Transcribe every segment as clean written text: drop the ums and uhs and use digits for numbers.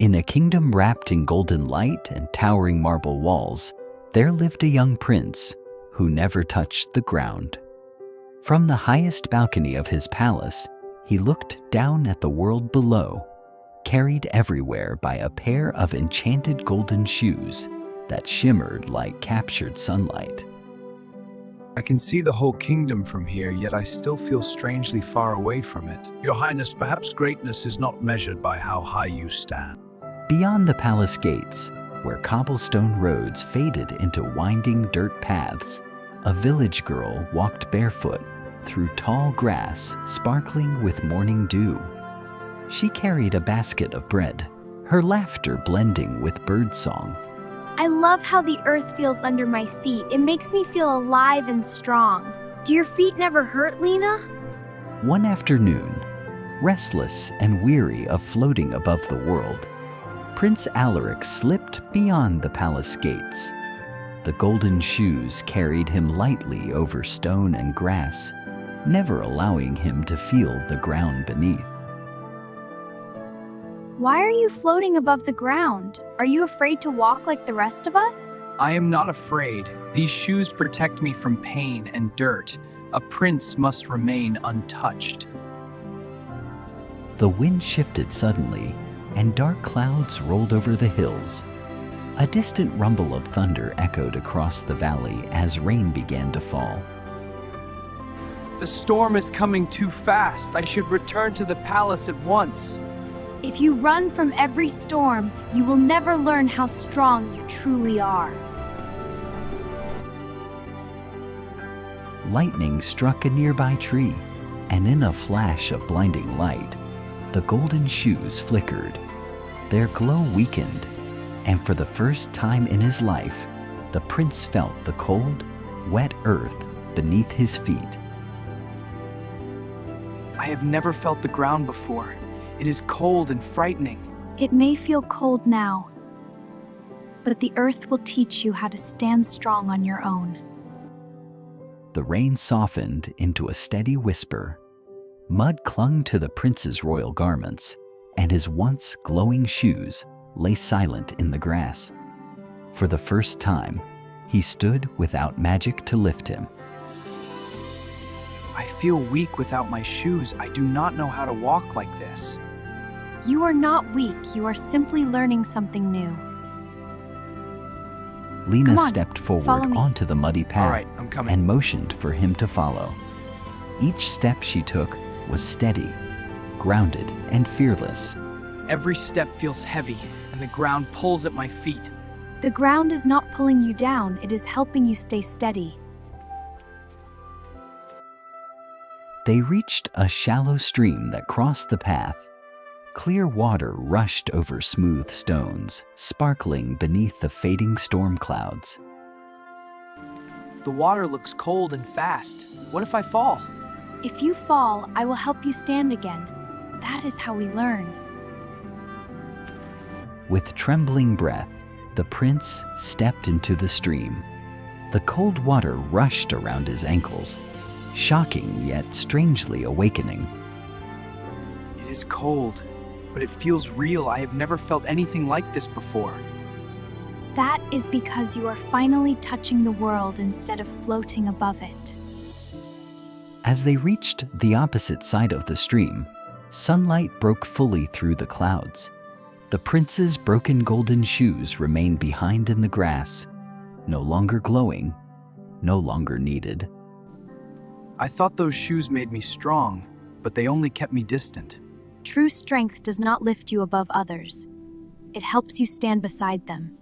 In a kingdom wrapped in golden light and towering marble walls, there lived a young prince who never touched the ground. From the highest balcony of his palace, he looked down at the world below, carried everywhere by a pair of enchanted golden shoes that shimmered like captured sunlight. I can see the whole kingdom from here, yet I still feel strangely far away from it. Your Highness, perhaps greatness is not measured by how high you stand. Beyond the palace gates, where cobblestone roads faded into winding dirt paths, a village girl walked barefoot through tall grass sparkling with morning dew. She carried a basket of bread, her laughter blending with birdsong. I love how the earth feels under my feet. It makes me feel alive and strong. Do your feet never hurt, Lena? One afternoon, restless and weary of floating above the world, Prince Alaric slipped beyond the palace gates. The golden shoes carried him lightly over stone and grass, never allowing him to feel the ground beneath. Why are you floating above the ground? Are you afraid to walk like the rest of us? I am not afraid. These shoes protect me from pain and dirt. A prince must remain untouched. The wind shifted suddenly, and dark clouds rolled over the hills. A distant rumble of thunder echoed across the valley as rain began to fall. The storm is coming too fast. I should return to the palace at once. If you run from every storm, you will never learn how strong you truly are. Lightning struck a nearby tree, and in a flash of blinding light, the golden shoes flickered. Their glow weakened, and for the first time in his life, the prince felt the cold, wet earth beneath his feet. I have never felt the ground before. It is cold and frightening. It may feel cold now, but the earth will teach you how to stand strong on your own. The rain softened into a steady whisper. Mud clung to the prince's royal garments, and his once glowing shoes lay silent in the grass. For the first time, he stood without magic to lift him. I feel weak without my shoes. I do not know how to walk like this. You are not weak, you are simply learning something new. Lena Come on, stepped follow forward me. onto the muddy path All right, I'm coming. and motioned for him to follow. Each step she took was steady, grounded, and fearless. Every step feels heavy, and the ground pulls at my feet. The ground is not pulling you down, it is helping you stay steady. They reached a shallow stream that crossed the path. Clear water rushed over smooth stones, sparkling beneath the fading storm clouds. The water looks cold and fast. What if I fall? If you fall, I will help you stand again. That is how we learn. With trembling breath, the prince stepped into the stream. The cold water rushed around his ankles, shocking yet strangely awakening. It is cold, but it feels real. I have never felt anything like this before. That is because you are finally touching the world instead of floating above it. As they reached the opposite side of the stream, sunlight broke fully through the clouds. The prince's broken golden shoes remained behind in the grass, no longer glowing, no longer needed. I thought those shoes made me strong, but they only kept me distant. True strength does not lift you above others. It helps you stand beside them.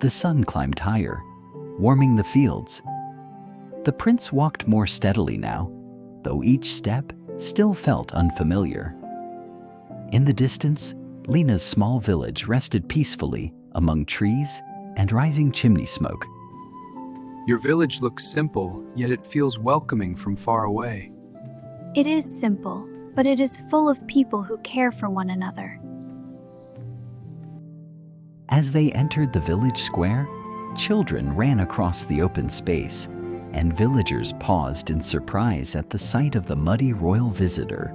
The sun climbed higher, warming the fields. The prince walked more steadily now, though each step still felt unfamiliar. In the distance, Lena's small village rested peacefully among trees and rising chimney smoke. Your village looks simple, yet it feels welcoming from far away. It is simple, but it is full of people who care for one another. As they entered the village square, children ran across the open space, and villagers paused in surprise at the sight of the muddy royal visitor.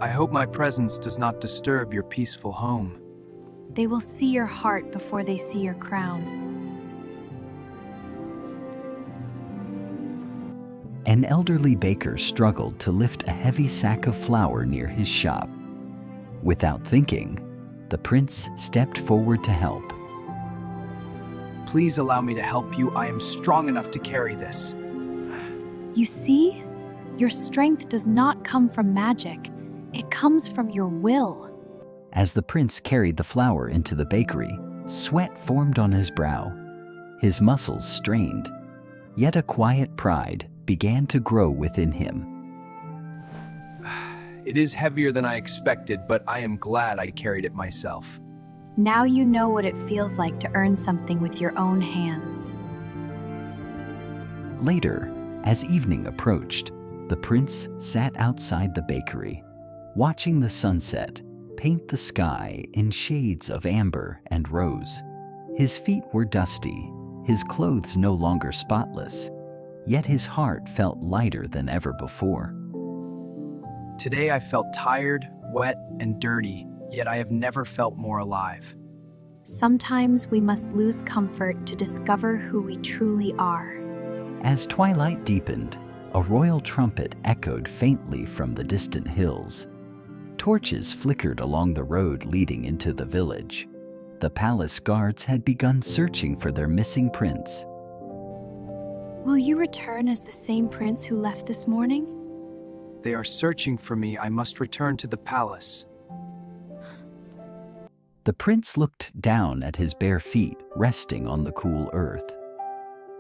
I hope my presence does not disturb your peaceful home. They will see your heart before they see your crown. An elderly baker struggled to lift a heavy sack of flour near his shop. Without thinking, the prince stepped forward to help. Please allow me to help you. I am strong enough to carry this. You see, your strength does not come from magic. It comes from your will. As the prince carried the flour into the bakery, sweat formed on his brow. His muscles strained, yet a quiet pride began to grow within him. It is heavier than I expected, but I am glad I carried it myself. Now you know what it feels like to earn something with your own hands. Later, as evening approached, the prince sat outside the bakery, watching the sunset paint the sky in shades of amber and rose. His feet were dusty, his clothes no longer spotless, yet his heart felt lighter than ever before. Today I felt tired, wet, and dirty, yet I have never felt more alive. Sometimes we must lose comfort to discover who we truly are. As twilight deepened, a royal trumpet echoed faintly from the distant hills. Torches flickered along the road leading into the village. The palace guards had begun searching for their missing prince. Will you return as the same prince who left this morning? They are searching for me. I must return to the palace. The prince looked down at his bare feet resting on the cool earth.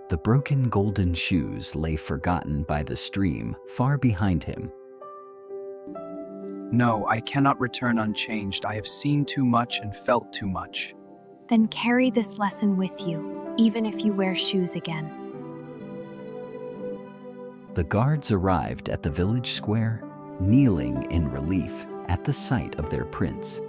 The broken golden shoes lay forgotten by the stream far behind him. No, I cannot return unchanged. I have seen too much and felt too much. Then carry this lesson with you, even if you wear shoes again. The guards arrived at the village square, kneeling in relief at the sight of their prince.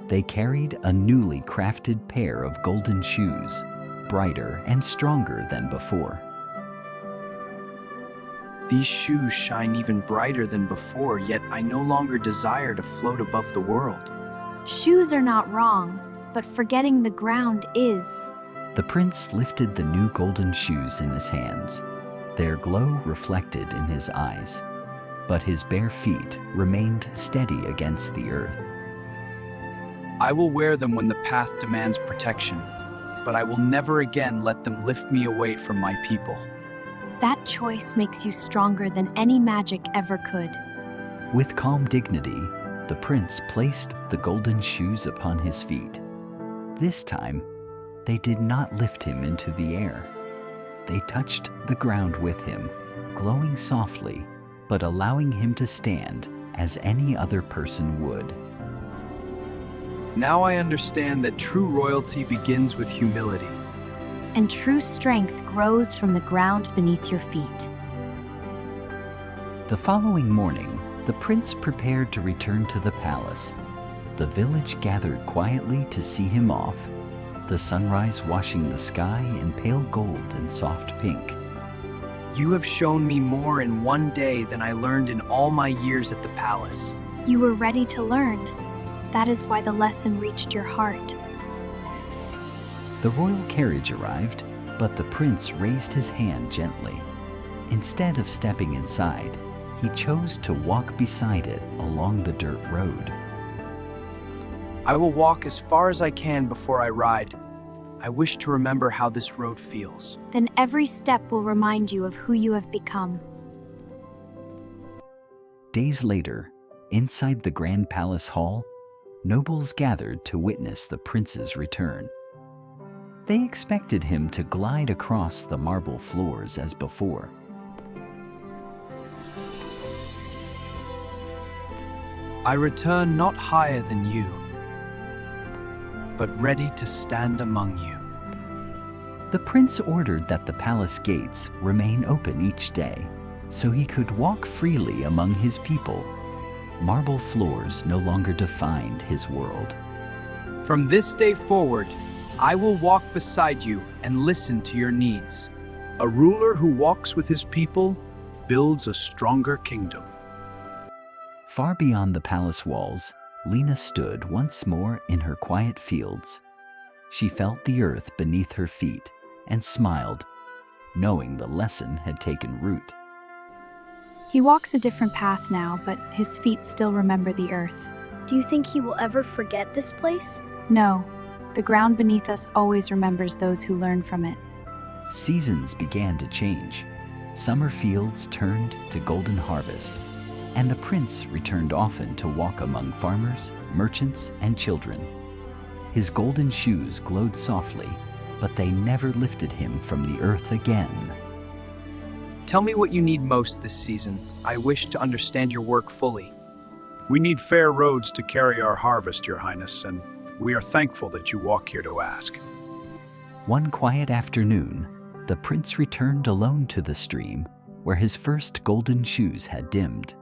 They carried a newly crafted pair of golden shoes, brighter and stronger than before. These shoes shine even brighter than before, yet I no longer desire to float above the world. Shoes are not wrong, but forgetting the ground is. The prince lifted the new golden shoes in his hands. Their glow reflected in his eyes, but his bare feet remained steady against the earth. I will wear them when the path demands protection, but I will never again let them lift me away from my people. That choice makes you stronger than any magic ever could. With calm dignity, the prince placed the golden shoes upon his feet. This time, they did not lift him into the air. They touched the ground with him, glowing softly, but allowing him to stand as any other person would. Now I understand that true royalty begins with humility. And true strength grows from the ground beneath your feet. The following morning, the prince prepared to return to the palace. The village gathered quietly to see him off, the sunrise washing the sky in pale gold and soft pink. You have shown me more in one day than I learned in all my years at the palace. You were ready to learn. That is why the lesson reached your heart. The royal carriage arrived, but the prince raised his hand gently. Instead of stepping inside, he chose to walk beside it along the dirt road. I will walk as far as I can before I ride. I wish to remember how this road feels. Then every step will remind you of who you have become. Days later, inside the grand palace hall, nobles gathered to witness the prince's return. They expected him to glide across the marble floors as before. I return not higher than you, but ready to stand among you. The prince ordered that the palace gates remain open each day, so he could walk freely among his people. Marble floors no longer defined his world. From this day forward, I will walk beside you and listen to your needs. A ruler who walks with his people builds a stronger kingdom. Far beyond the palace walls, Lena stood once more in her quiet fields. She felt the earth beneath her feet and smiled, knowing the lesson had taken root. He walks a different path now, but his feet still remember the earth. Do you think he will ever forget this place? No, the ground beneath us always remembers those who learn from it. Seasons began to change. Summer fields turned to golden harvest, and the prince returned often to walk among farmers, merchants, and children. His golden shoes glowed softly, but they never lifted him from the earth again. Tell me what you need most this season. I wish to understand your work fully. We need fair roads to carry our harvest, Your Highness, and we are thankful that you walk here to ask. One quiet afternoon, the prince returned alone to the stream where his first golden shoes had dimmed.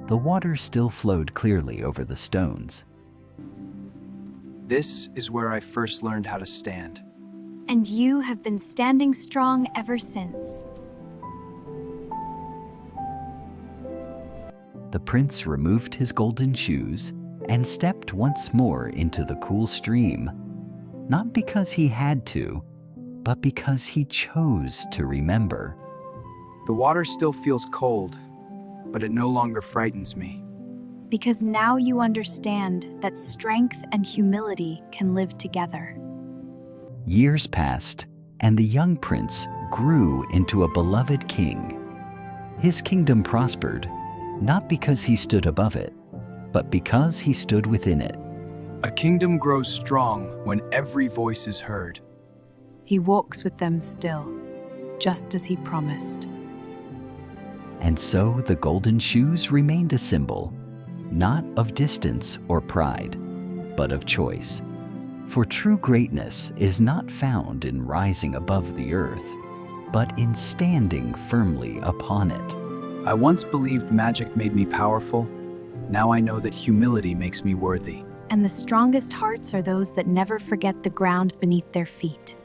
The water still flowed clearly over the stones. This is where I first learned how to stand. And you have been standing strong ever since. The prince removed his golden shoes and stepped once more into the cool stream, not because he had to, but because he chose to remember. The water still feels cold, but it no longer frightens me. Because now you understand that strength and humility can live together. Years passed, and the young prince grew into a beloved king. His kingdom prospered, not because he stood above it, but because he stood within it. A kingdom grows strong when every voice is heard. He walks with them still, just as he promised. And so the golden shoes remained a symbol, not of distance or pride, but of choice. For true greatness is not found in rising above the earth, but in standing firmly upon it. I once believed magic made me powerful. Now I know that humility makes me worthy. And the strongest hearts are those that never forget the ground beneath their feet.